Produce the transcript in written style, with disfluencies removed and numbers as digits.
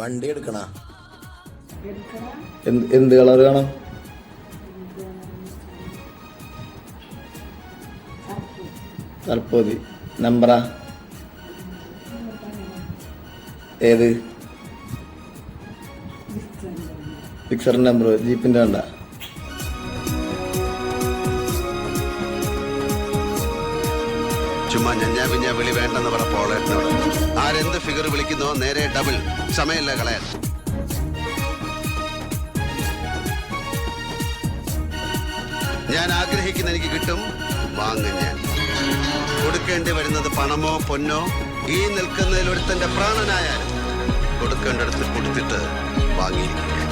വണ്ടി എടുക്കണ എന്ത് കളർ വേണം? കറുപ്പതി. നമ്പറാ ഏത്? ഫിക്സറിന്റെ നമ്പർ. ജീപ്പിന്റെ വേണ്ട. ചുമ്മാ ഞഞ്ഞാ വിളി വേണ്ടെന്ന് പറ പോളേട്ടനോട്. ആരെന്ത് ഫിഗർ വിളിക്കുന്നോ നേരെ ഡബിൾ. സമയമില്ല കളയാൻ. ഞാൻ ആഗ്രഹിക്കുന്ന എനിക്ക് കിട്ടും, വാങ്ങും ഞാൻ. കൊടുക്കേണ്ടി വരുന്നത് പണമോ പൊന്നോ, ഈ നിൽക്കുന്നതിൽ ഒരുത്തന്റെ പ്രാണനായാലും കൊടുക്കേണ്ടടുത്ത് കൊടുത്തിട്ട് വാങ്ങിയിരിക്കും.